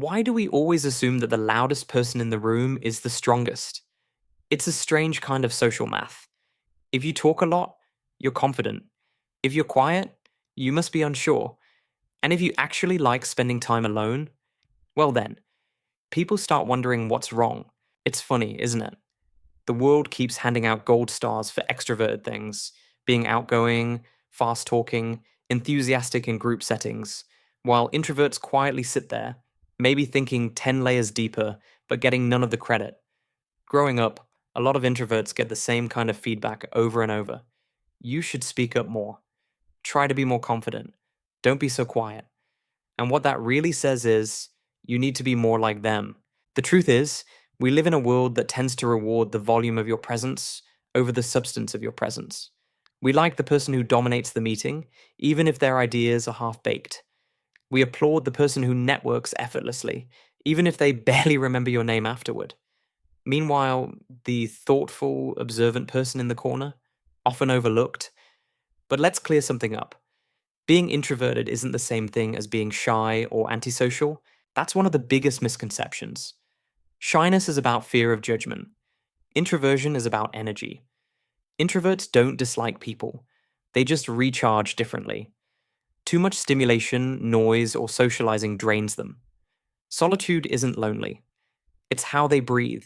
Why do we always assume that the loudest person in the room is the strongest? It's a strange kind of social math. If you talk a lot, you're confident. If you're quiet, you must be unsure. And if you actually like spending time alone, well then, people start wondering what's wrong. It's funny, isn't it? The world keeps handing out gold stars for extroverted things, being outgoing, fast talking, enthusiastic in group settings, while introverts quietly sit there, maybe thinking 10 layers deeper, but getting none of the credit. Growing up, a lot of introverts get the same kind of feedback over and over. You should speak up more. Try to be more confident. Don't be so quiet. And what that really says is, you need to be more like them. The truth is, we live in a world that tends to reward the volume of your presence over the substance of your presence. We like the person who dominates the meeting, even if their ideas are half baked. We applaud the person who networks effortlessly, even if they barely remember your name afterward. Meanwhile, the thoughtful, observant person in the corner, often overlooked. But let's clear something up. Being introverted isn't the same thing as being shy or antisocial. That's one of the biggest misconceptions. Shyness is about fear of judgment. Introversion is about energy. Introverts don't dislike people. They just recharge differently. Too much stimulation, noise, or socializing drains them. Solitude isn't lonely. It's how they breathe.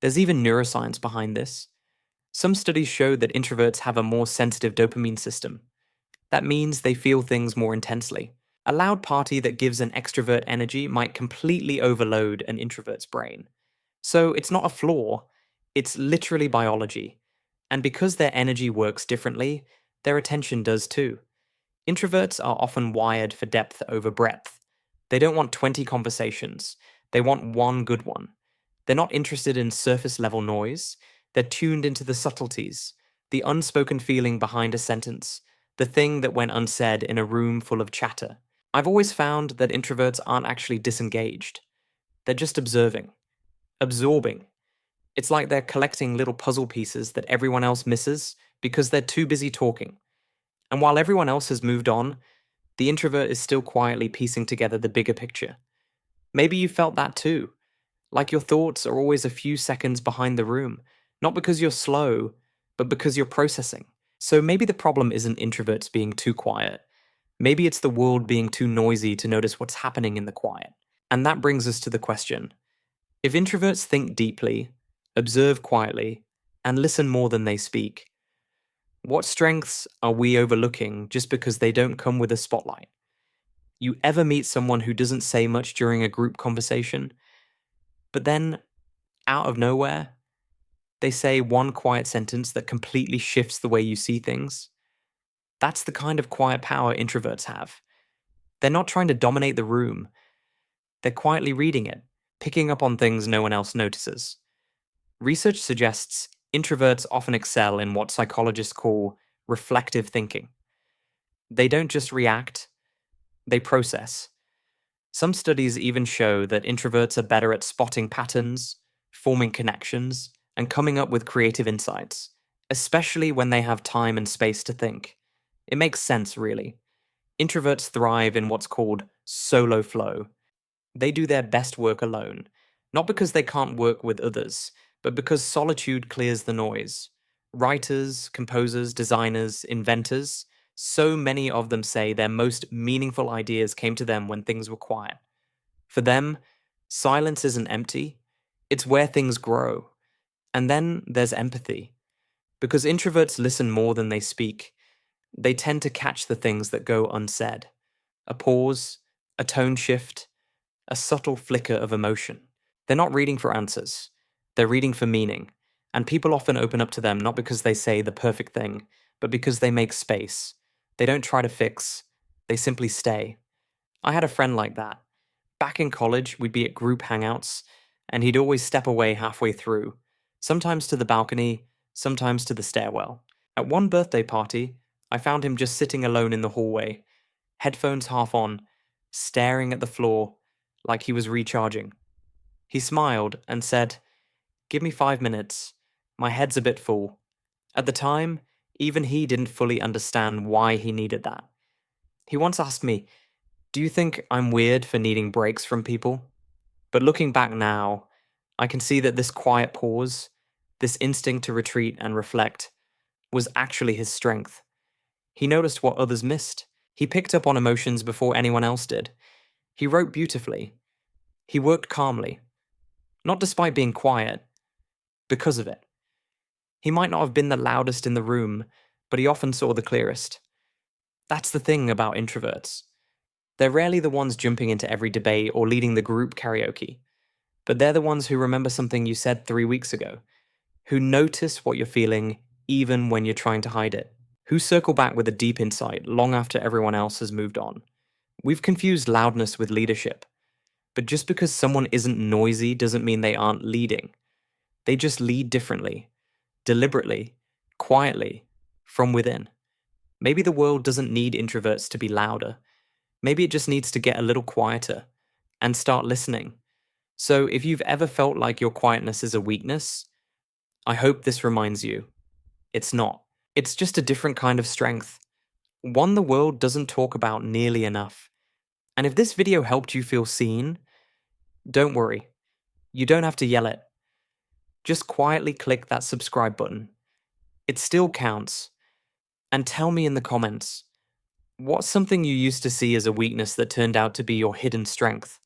There's even neuroscience behind this. Some studies show that introverts have a more sensitive dopamine system. That means they feel things more intensely. A loud party that gives an extrovert energy might completely overload an introvert's brain. So it's not a flaw, it's literally biology. And because their energy works differently, their attention does too. Introverts are often wired for depth over breadth. They don't want 20 conversations, they want one good one. They're not interested in surface level noise, they're tuned into the subtleties, the unspoken feeling behind a sentence, the thing that went unsaid in a room full of chatter. I've always found that introverts aren't actually disengaged. They're just observing, absorbing. It's like they're collecting little puzzle pieces that everyone else misses because they're too busy talking. And while everyone else has moved on, the introvert is still quietly piecing together the bigger picture. Maybe you felt that too. Like your thoughts are always a few seconds behind the room, not because you're slow, but because you're processing. So maybe the problem isn't introverts being too quiet. Maybe it's the world being too noisy to notice what's happening in the quiet. And that brings us to the question. If introverts think deeply, observe quietly, and listen more than they speak, what strengths are we overlooking just because they don't come with a spotlight? You ever meet someone who doesn't say much during a group conversation, but then, out of nowhere, they say one quiet sentence that completely shifts the way you see things? That's the kind of quiet power introverts have. They're not trying to dominate the room. They're quietly reading it, picking up on things no one else notices. Research suggests introverts often excel in what psychologists call reflective thinking. They don't just react, they process. Some studies even show that introverts are better at spotting patterns, forming connections, and coming up with creative insights, especially when they have time and space to think. It makes sense, really. Introverts thrive in what's called solo flow. They do their best work alone, not because they can't work with others, but because solitude clears the noise. Writers, composers, designers, inventors, so many of them say their most meaningful ideas came to them when things were quiet. For them, silence isn't empty, it's where things grow. And then there's empathy. Because introverts listen more than they speak, they tend to catch the things that go unsaid. A pause, a tone shift, a subtle flicker of emotion. They're not reading for answers, they're reading for meaning. And people often open up to them not because they say the perfect thing, but because they make space. They don't try to fix, they simply stay. I had a friend like that. Back in college, we'd be at group hangouts, and he'd always step away halfway through, sometimes to the balcony, sometimes to the stairwell. At one birthday party, I found him just sitting alone in the hallway, headphones half on, staring at the floor like he was recharging. He smiled and said, "Give me 5 minutes. My head's a bit full." At the time, even he didn't fully understand why he needed that. He once asked me, "Do you think I'm weird for needing breaks from people?" But looking back now, I can see that this quiet pause, this instinct to retreat and reflect, was actually his strength. He noticed what others missed. He picked up on emotions before anyone else did. He wrote beautifully. He worked calmly. Not despite being quiet, because of it. He might not have been the loudest in the room, but he often saw the clearest. That's the thing about introverts. They're rarely the ones jumping into every debate or leading the group karaoke, but they're the ones who remember something you said 3 weeks ago, who notice what you're feeling even when you're trying to hide it, who circle back with a deep insight long after everyone else has moved on. We've confused loudness with leadership, but just because someone isn't noisy doesn't mean they aren't leading. They just lead differently, deliberately, quietly, from within. Maybe the world doesn't need introverts to be louder. Maybe it just needs to get a little quieter and start listening. So if you've ever felt like your quietness is a weakness, I hope this reminds you it's not. It's just a different kind of strength, one the world doesn't talk about nearly enough. And if this video helped you feel seen, don't worry. You don't have to yell it. Just quietly click that subscribe button. It still counts. And tell me in the comments, what's something you used to see as a weakness that turned out to be your hidden strength?